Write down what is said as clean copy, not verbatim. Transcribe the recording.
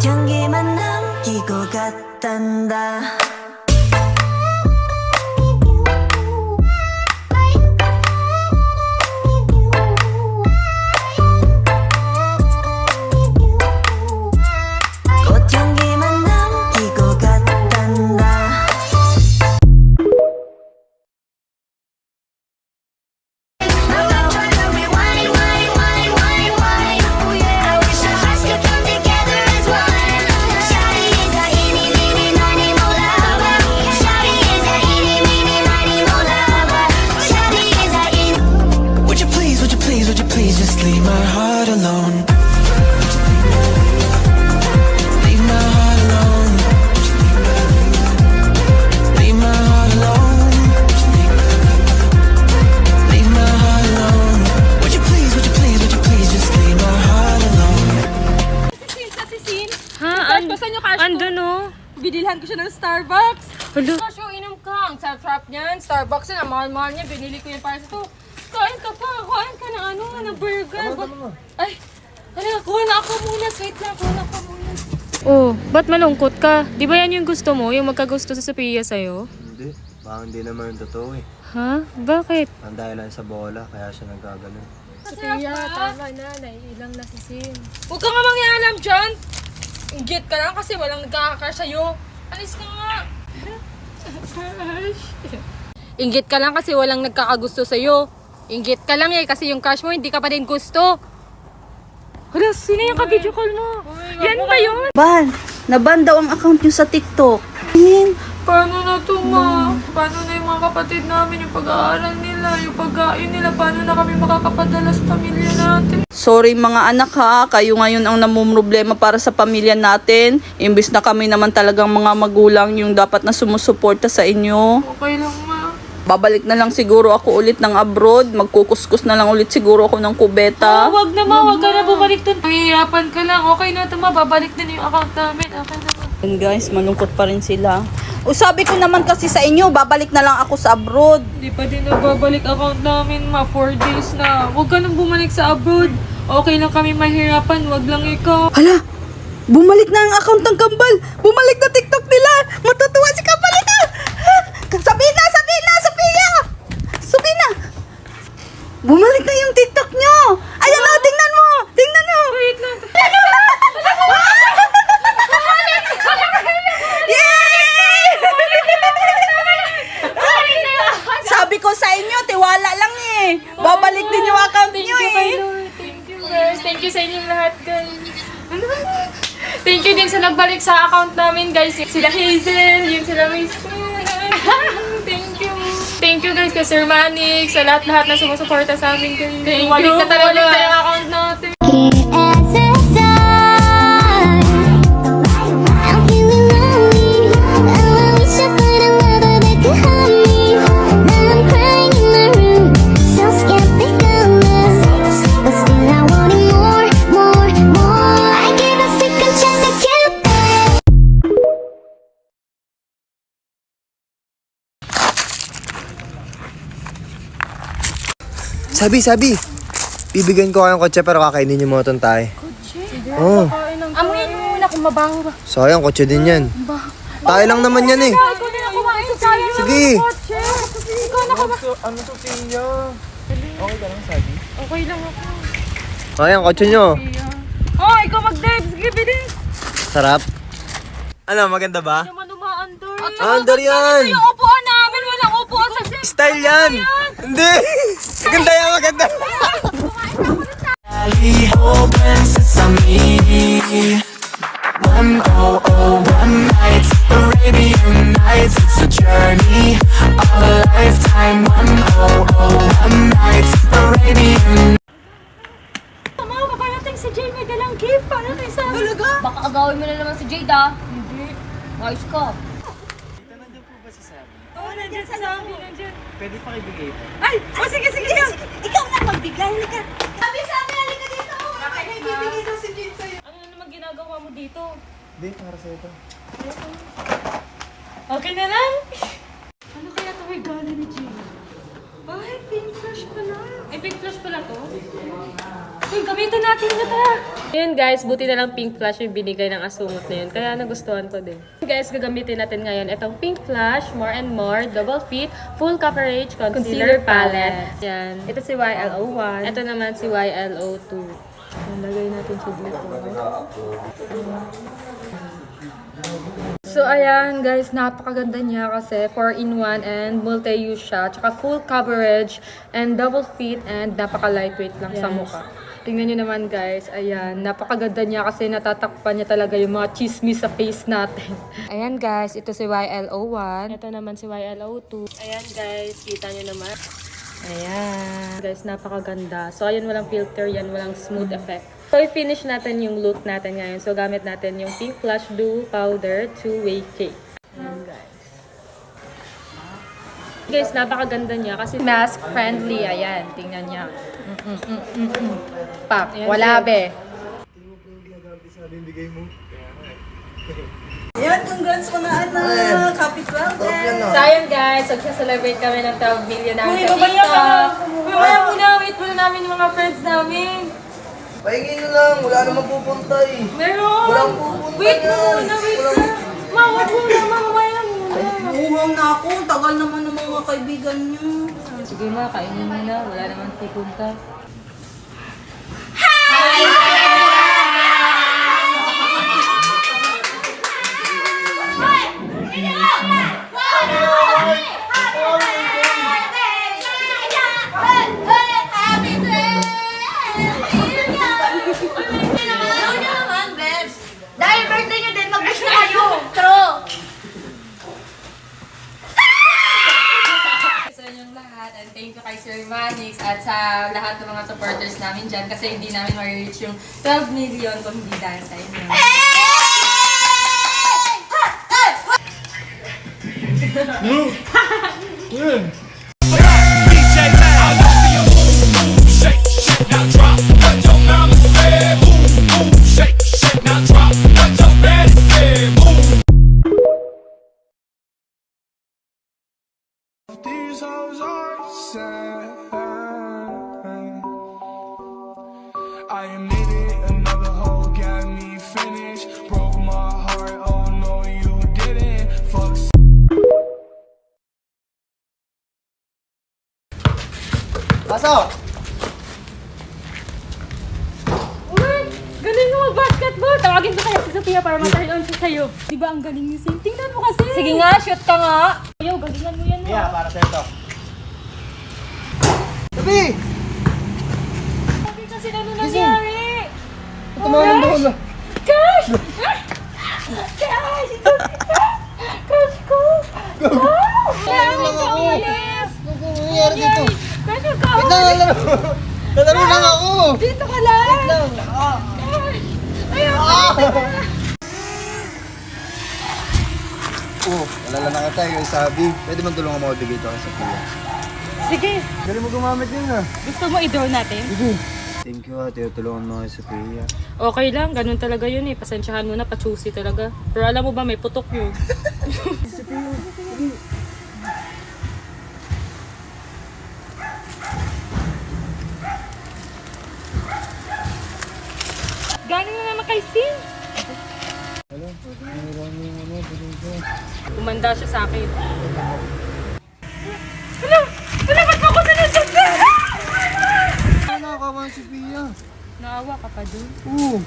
꽃향기만 남기고 갔단다. 꽃향기만 남기고 갔단다. Please just leave my heart alone. Leave my heart alone. Leave my heart alone. Leave my heart alone. Would you please just leave my heart alone? Si Sin, Ha? basan yung cash Andun ko. oh. Binilhan ko siya ng Starbucks. Hala. Cash yung inom ka. Ang sarap niyan. Starbucks yan. Ang mahal-mahal niya. Binili ko yan para sa to. Kain ka pa. Kain ka ng ano, ng burger. Ay, kuha na ako muna. Wait lang, kuha na ako muna. Oh, ba't malungkot ka? Di ba yan yung gusto mo? Yung magkagusto sa Sophia sa'yo? Hindi. Baka hindi naman yung totoo eh. Ha? Bakit? Ang dahilan sa bola, kaya siya nagkaganon. Sophia, tama na. Naiilang na si Sin. Huwag ka nga mangyalam dyan. Inggit ka lang kasi walang nagkakakar sa'yo. Alis ka nga. Inggit ka lang kasi walang nagkakagusto sa'yo. Inggit ka lang eh kasi yung crush mo hindi ka pa din gusto. Hala, sino yung ka-video call mo? Yan ba yun? Ban, naban daw ang account nyo sa TikTok. Paano na to, ma? Paano na yung mga kapatid namin, yung pag-aaral nila, yung pagkain nila, paano na kami makakapadala sa pamilya natin? Sorry mga anak ha, kayo ngayon ang namumroblema para sa pamilya natin. Imbis na kami naman talagang mga magulang yung dapat na sumusuporta sa inyo. Okay lang, ma. Babalik na lang siguro ako ulit ng abroad. Magkukuskus na lang ulit siguro ako ng kubeta. Wag na, ma. Wag ka na bumalik dun. Mahihirapan ka lang. Okay na to, ma. Babalik din yung account namin. Okay na, ma. And guys, malungkot pa rin sila. O sabi ko naman kasi sa inyo, babalik na lang ako sa abroad. Hindi pa din nababalik account namin, ma. 4 days na. Wag ka nang bumalik sa abroad. Okay lang kami mahirapan. Wag lang ikaw. Hala, bumalik na ang account ng Kambal. Bumalik na TikTok nila. Matutuwa si Kambal ito. Sabina, Sophia! Bumalik na yung TikTok nyo. Ayan o, tingnan mo. Tingnan mo. Wait lang. Yay! Sabi ko sa inyo, tiwala lang eh. Babalik din yung account nyo eh. Thank you, guys. Thank you sa inyong lahat, guys. Thank you din sa nagbalik sa account namin, guys. Sila Hazel, yung sila Miss. Thank you. Thank you, guys, kay Sir Manix, sa lahat-lahat na sumusuporta sa amin. Thank you. Walik na talaga yung account natin. Sabi! Bibigyan ko kayong kotse pero kakainin niyo mga tontay. Kotse? Oo. Amuin mo muna kung mabango ba. Sayang, kotse din yan. Tayo lang naman yan eh. Ikaw din ang kumain tayo. Sige! Ikaw na kumain. Ano to sa inyo? Okay ka lang, Sabi? Okay lang ako. Sayang, kotse nyo. Oh, ikaw mag-dive. Sige, bilis. Sarap. Ano, maganda ba? Naman umaandar. Andar yan! Yung upuan namin, walang upuan sa Style yan! Hindi! Maganda yan, maganda! Open sesame. 1 night, Arabian Nights. It's a journey of a lifetime. 1 night, Arabian. Tama, paparating si Jay, may dalang gift. Paano kayo sa... Talaga? Baka agawin mo na naman si Jade, ah. Hindi. Ayos ka. Oo, nandiyan sa amin, nandiyan. Pwede pa kibigay ito. Ay! Oh, sige. Ikaw na magbigay, halika. Halika dito. Bakit may bibigay daw si Jade sa'yo? Ano na naman ginagawa mo dito? Hindi, para sa ito. Okay na lang? Ano kaya ito regalo ni Jade? Ay, pink flash pala. Ay, pink flash pala to? Uy, gamitin natin ito. Ayun guys, buti na lang pink flash yung binigay ng asungot na yun. Kaya nagustuhan ko din. Guys, gagamitin natin ngayon itong pink flash, more and more, double fit, full coverage, concealer palette. Yan. Ito si YLO1. Ito naman si YLO2. Lagay natin siya dito. So, ayan guys, napakaganda niya kasi 4-in-1 and multi-use siya. Tsaka full coverage and double fit and napaka-lightweight lang sa mukha. Tingnan nyo naman guys, ayan, napakaganda niya kasi natatakpan niya talaga yung mga chismis sa face natin. Ayan guys, ito si YLO1. Ito naman si YLO2. Ayan guys, kita nyo naman. Ayan. Guys, napakaganda. So, ayun, walang filter yan, walang smooth effect. So, i-finish natin yung look natin ngayon. So, gamit natin yung Pink Flash Dew Powder 2-Way Cake. Ayan, guys. Guys, napakaganda niya kasi Mask friendly, ayan, tingnan niya. Pak, Ayan, wala guys. be. Yan, congrats mo na anak. Happy 12 So, ayan guys, magsa-celebrate kami ng 12 million namin sa babaya ka na. Uy, mamaya muna, wait muna namin yung mga friends namin. Pahingin nyo lang, wala namang pupunta eh. Meron! Walang pupunta Wait yan. muna, wait na. Mawag muna, mamaya muna. Uwang na ako. Tagal naman ng mga kaibigan niyo. Sige ma, kainin muna, wala naman pupunta. Dahil birthday nyo din, mag-wish na kayo. True. Sa inyong lahat, and thank you kay Sir Manix at sa lahat ng mga supporters namin dyan kasi hindi namin ma-reach yung 12 million kung hindi dahil sa inyo. These hoes are sad. I admit it, another hoe got me finished. Broke my heart, oh no you didn't. Fuck. Pasok! Uy! Galing mo mag-basketball! Tawagin ko kaya si Sophia para matry-on siya sa'yo. Di ba ang galing niyo, Sim? Tingnan mo kasi! Sige nga, shoot ka nga! Ayaw, galingan mo yan. Yeah, para sa'yo to. Sabi! Sabi kasi ano nangyari? Tumawa ng bola. Cash! Cash! Ito Cash ko! Kaya lang ka ako. umalis! Ano nangyari dito? Cash, huwag ka Wait lang, umalis! lalaro. Lalaro lang ako. Dito ka lang! Wait lang. Ayaw! Oh, alala na kita yung sabi. Pwede man tulungan mo ibigay ito sa kuya. Sige! Galing mo gumamit yun ah. Gusto mo i-draw natin? Thank you ah, tinutulungan mo si Sophia. Okay lang, ganun talaga yun eh. Pasensyahan mo na, pa-choosy talaga. Pero alam mo ba, may putok yun. Galing na naman kay Sin. Umanda siya sa akin. Wala, ba't ako sinasagda? Ano nakakawa si Sophia? Naawa ka pa dun. Oo.